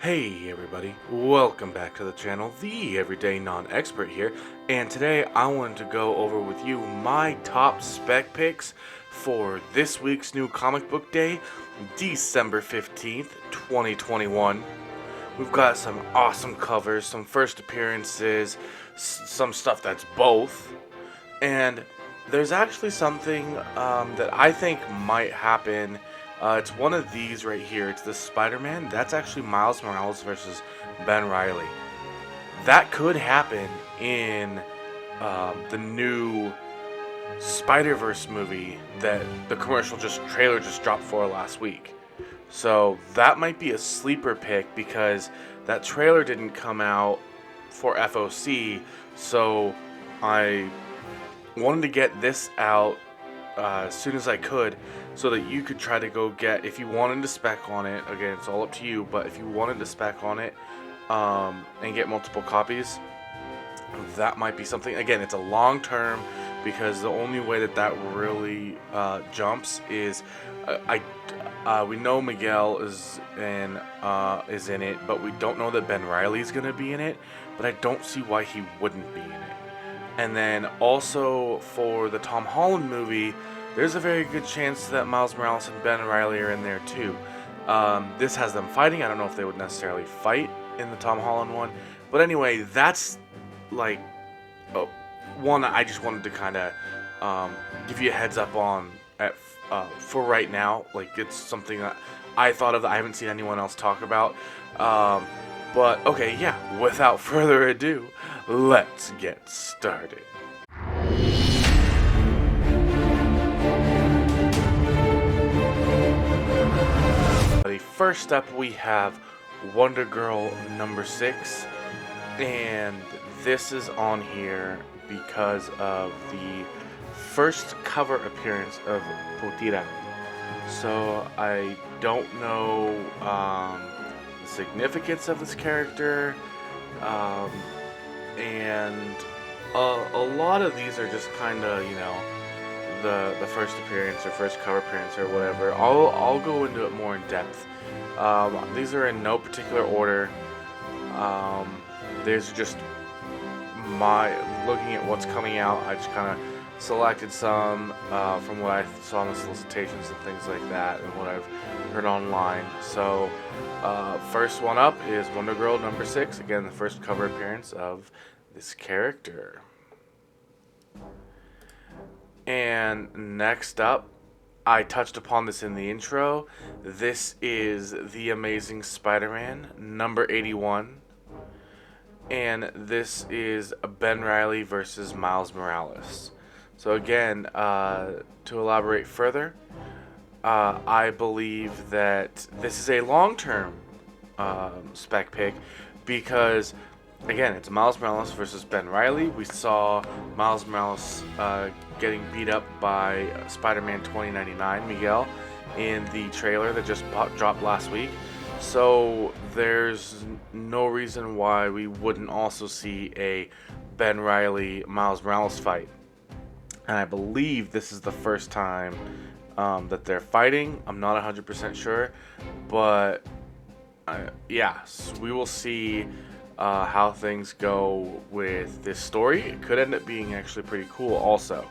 Hey everybody, welcome back to the channel, the Everyday Non-Expert here, and today I wanted to go over with you my top spec picks for this week's new comic book day, December 15th, 2021. We've got some awesome covers, some first appearances, some stuff that's both, and there's actually something that I think might happen. It's one of these right here. It's the Spider-Man. That's actually Miles Morales versus Ben Reilly. That could happen in the new Spider-Verse movie that the trailer just dropped for last week. So that might be a sleeper pick because that trailer didn't come out for FOC. So I wanted to get this out as soon as I could so that you could try to go get, if you wanted to spec on it, again it's all up to you, but if you wanted to spec on it and get multiple copies, that might be something. Again, it's a long term because the only way that really jumps is we know Miguel is in it, but we don't know that Ben Reilly is going to be in it, but I don't see why he wouldn't be in it. And then also for the Tom Holland movie, there's a very good chance that Miles Morales and Ben Reilly are in there too. This has them fighting. I don't know if they would necessarily fight in the Tom Holland one. But anyway, that's like one I just wanted to kind of give you a heads up on for right now. Like, it's something that I thought of that I haven't seen anyone else talk about. But okay, yeah, without further ado, let's get started. First up, we have Wonder Girl number 6, and this is on here because of the first cover appearance of Potira. So I don't know the significance of this character, and a lot of these are just kind of, the first appearance or first cover appearance or whatever. I'll go into it more in depth. These are in no particular order. There's just my looking at what's coming out. I just kind of selected some from what I saw in the solicitations and things like that, and what I've heard online. So first one up is Wonder Girl number 6. Again, the first cover appearance of this character. And next up, I touched upon this in the intro. This is The Amazing Spider-Man number 81. And this is Ben Reilly versus Miles Morales. So again, to elaborate further, I believe that this is a long-term spec pick because, again, it's Miles Morales versus Ben Reilly. We saw Miles Morales getting beat up by Spider-Man 2099, Miguel, in the trailer that just dropped last week. So there's no reason why we wouldn't also see a Ben Reilly Miles Morales fight. And I believe this is the first time that they're fighting. I'm not 100% sure, but yes, we will see how things go with this story. It could end up being actually pretty cool also.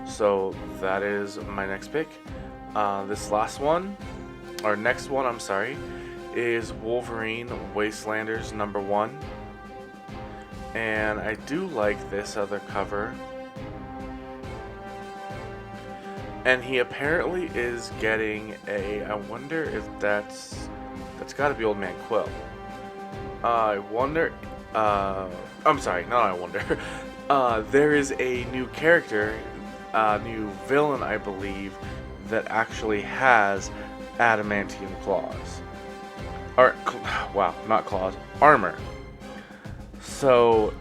So that is my next pick. This next one, I'm sorry, is Wolverine Wastelanders number 1. And I do like this other cover. And he apparently is getting I wonder if that's got to be Old Man Quill. I wonder, I'm sorry, not I wonder. There is a new character, new villain, I believe, that actually has adamantium claws. Or, wow, not claws, armor. So,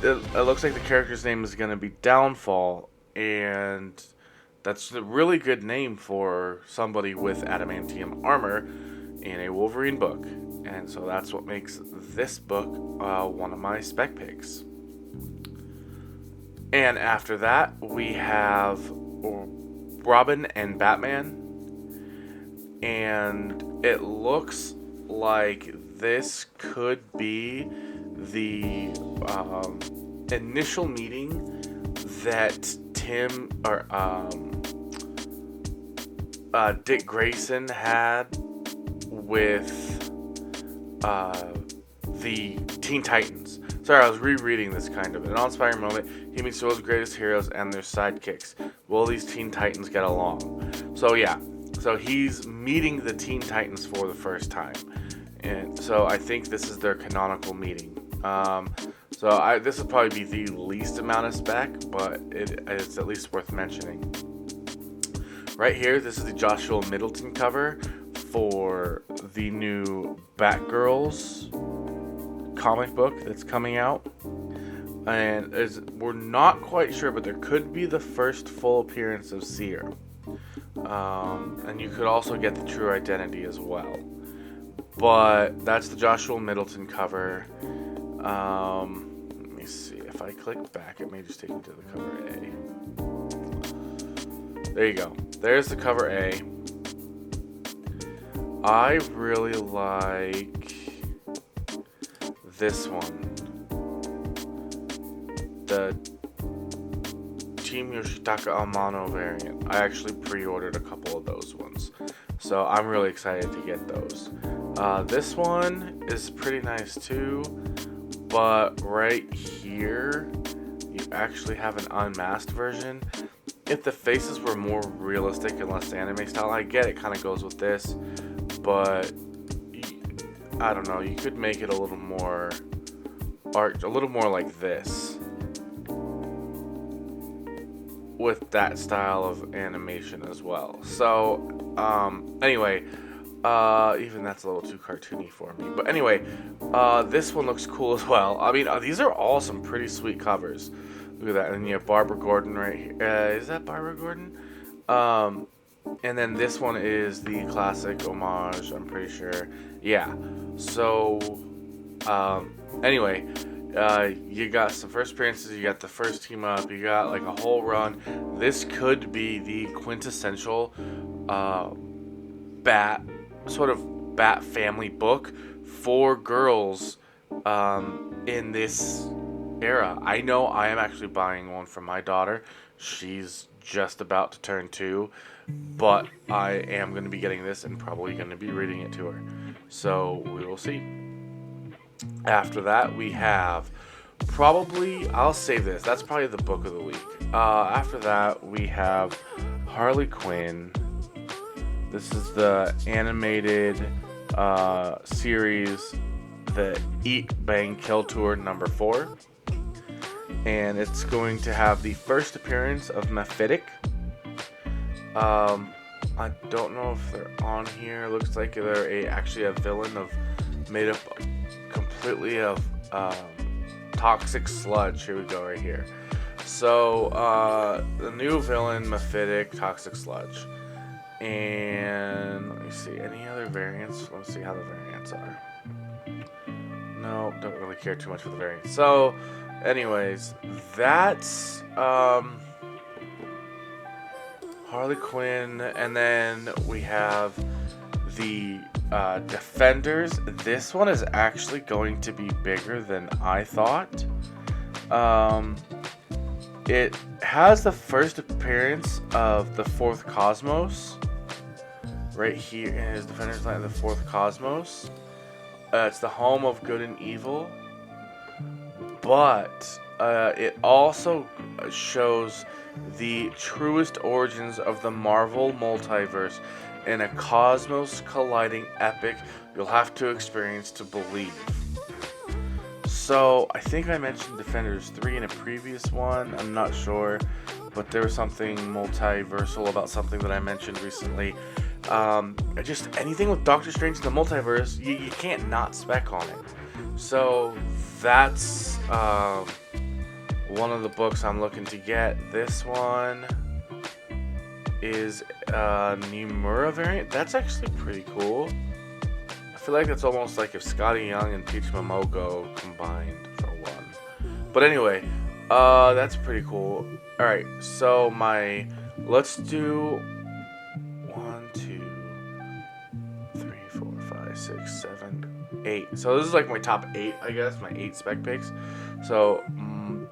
it looks like the character's name is going to be Downfall, and that's a really good name for somebody with adamantium armor in a Wolverine book. And so that's what makes this book one of my spec picks. And after that, we have Robin and Batman. And it looks like this could be the initial meeting that Dick Grayson had with the Teen Titans. Sorry, I was rereading this kind of. In an awe-inspiring moment, he meets the world's greatest heroes and their sidekicks. Will these Teen Titans get along? So yeah, so he's meeting the Teen Titans for the first time, and so I think this is their canonical meeting. This would probably be the least amount of spec, but it's at least worth mentioning. Right here, this is the Joshua Middleton cover for the new Batgirls comic book that's coming out. And we're not quite sure, but there could be the first full appearance of Seer. And you could also get the True Identity as well. But that's the Joshua Middleton cover. Let me see. If I click back, it may just take me to the cover A. There you go. There's the cover A. I really like this one. The Team Yoshitaka Amano variant. I actually pre-ordered a couple of those ones, so I'm really excited to get those. This one is pretty nice too, but right here you actually have an unmasked version. If the faces were more realistic and less anime style, I get it kind of goes with this, but I don't know, you could make it a little more art, a little more like this, with that style of animation as well. So anyway, even that's a little too cartoony for me, but anyway, this one looks cool as well. I mean, these are all some pretty sweet covers. Look at that. And you have Barbara Gordon right here. Is that Barbara Gordon? And then this one is the classic homage, I'm pretty sure. Yeah. So anyway, you got some first appearances, you got the first team up, you got like a whole run. This could be the quintessential Bat family book for girls in this era. I know I am actually buying one for my daughter. She's just about to turn 2, but I am going to be getting this and probably going to be reading it to her. So we will see. After that, we have I'll save this. That's probably the book of the week. After that, we have Harley Quinn. This is the animated series, the Eat, Bang, Kill Tour number 4. And it's going to have the first appearance of Mephitic. I don't know if they're on here. Looks like they're actually a villain made up completely of toxic sludge. Here we go, right here. So the new villain, Mephitic, toxic sludge. And let me see, any other variants? Let's see how the variants are. No, don't really care too much for the variants. So anyways, that's Harley Quinn, and then we have the Defenders. This one is actually going to be bigger than I thought. It has the first appearance of the 4th Cosmos. Right here is Defenders Land of the 4th Cosmos. It's the home of good and evil. But it also shows the truest origins of the Marvel multiverse in a cosmos colliding epic you'll have to experience to believe. So I think I mentioned Defenders 3 in a previous one, I'm not sure, but there was something multiversal about something that I mentioned recently. Just anything with Doctor Strange in the multiverse, you can't not spec on it. So that's one of the books I'm looking to get. This one is a Nimura variant. That's actually pretty cool. I feel like that's almost like if Scotty Young and Peach Momoko combined for one. But anyway, that's pretty cool. Alright, so let's do 1, 2, 3, 4, 5, 6, 6, 7, 8. So this is like my top 8, I guess, my 8 spec picks. So, and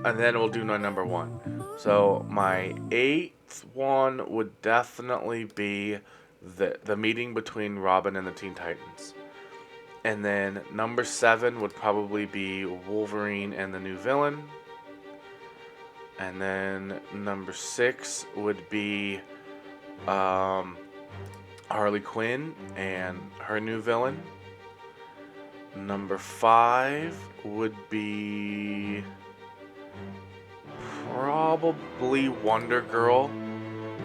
then we'll do my number 1. So my 8th one would definitely be the meeting between Robin and the Teen Titans. And then number 7 would probably be Wolverine and the new villain. And then number 6 would be Harley Quinn and her new villain. Number 5 would be probably Wonder Girl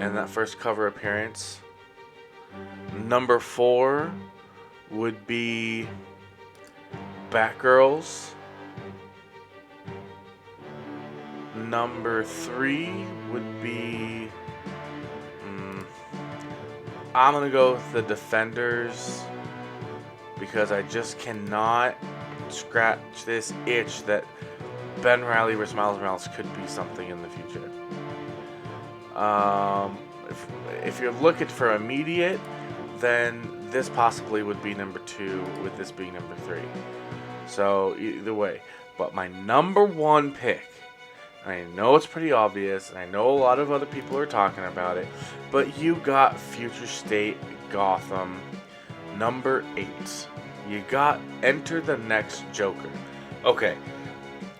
and that first cover appearance. Number 4 would be Batgirls. Number 3 would be I'm gonna go with the Defenders because I just cannot scratch this itch that Ben Reilly vs. Miles Morales could be something in the future. If you're looking for immediate, then this possibly would be number 2, with this being number 3. So either way, but my number 1 pick, I know it's pretty obvious, and I know a lot of other people are talking about it, but you got Future State Gotham, number 8. You got Enter the Next Joker. Okay,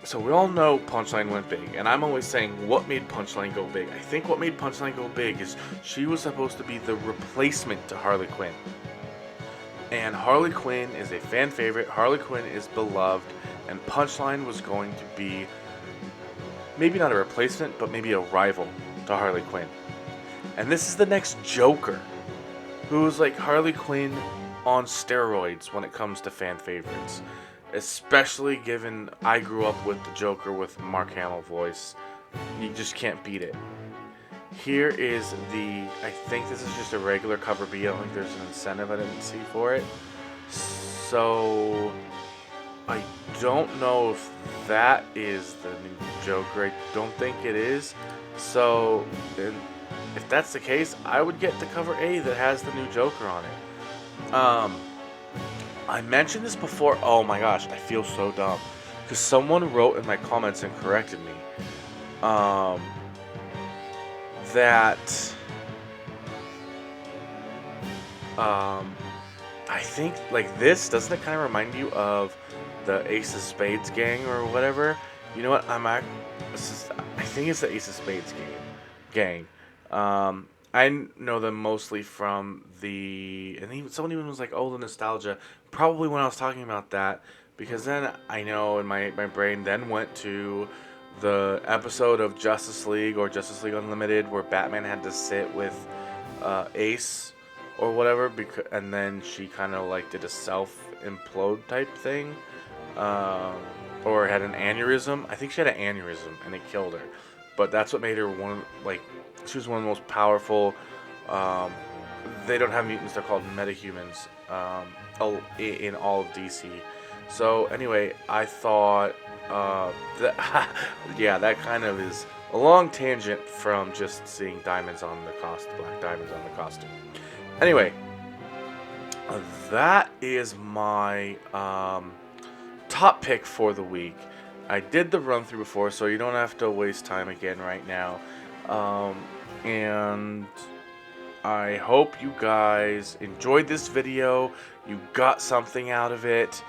so we all know Punchline went big, and I'm always saying what made Punchline go big. I think what made Punchline go big is she was supposed to be the replacement to Harley Quinn. And Harley Quinn is a fan favorite, Harley Quinn is beloved, and Punchline was going to be maybe not a replacement, but maybe a rival to Harley Quinn. And this is the next Joker, who's like Harley Quinn on steroids when it comes to fan favorites. Especially given I grew up with the Joker with Mark Hamill voice. You just can't beat it. Here is I think this is just a regular cover B. I don't think there's an incentive I didn't see for it. So I don't know if that is the new Joker. I don't think it is. So if that's the case, I would get the cover A that has the new Joker on it. I mentioned this before. Oh my gosh, I feel so dumb. Because someone wrote in my comments and corrected me. That I think like this, doesn't it kind of remind you of the Ace of Spades gang or whatever? You know what? I think it's the Ace of Spades gang. I know them mostly from and even someone even was like, oh, the nostalgia. Probably when I was talking about that, because then I know in my brain then went to the episode of Justice League or Justice League Unlimited where Batman had to sit with Ace or whatever, and then she kind of like did a self-implode type thing, or had an aneurysm. I think she had an aneurysm and it killed her, but that's what made her she was one of the most powerful. They don't have mutants; they're called metahumans in all of DC. So anyway, I thought that kind of is a long tangent from just seeing diamonds on the black diamonds on the costume. Anyway, that is my top pick for the week. I did the run through before, so you don't have to waste time again right now. And I hope you guys enjoyed this video. You got something out of it.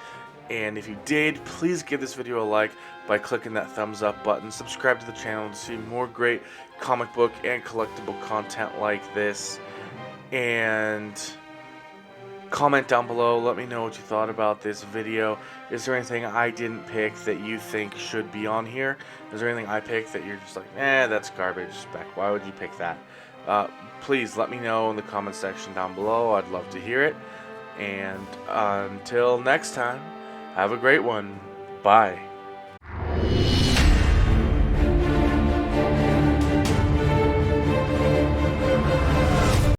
And if you did, please give this video a like by clicking that thumbs up button. Subscribe to the channel to see more great comic book and collectible content like this. And comment down below. Let me know what you thought about this video. Is there anything I didn't pick that you think should be on here? Is there anything I picked that you're just like, that's garbage, Spec. Why would you pick that? Please let me know in the comment section down below. I'd love to hear it. And until next time, have a great one. Bye.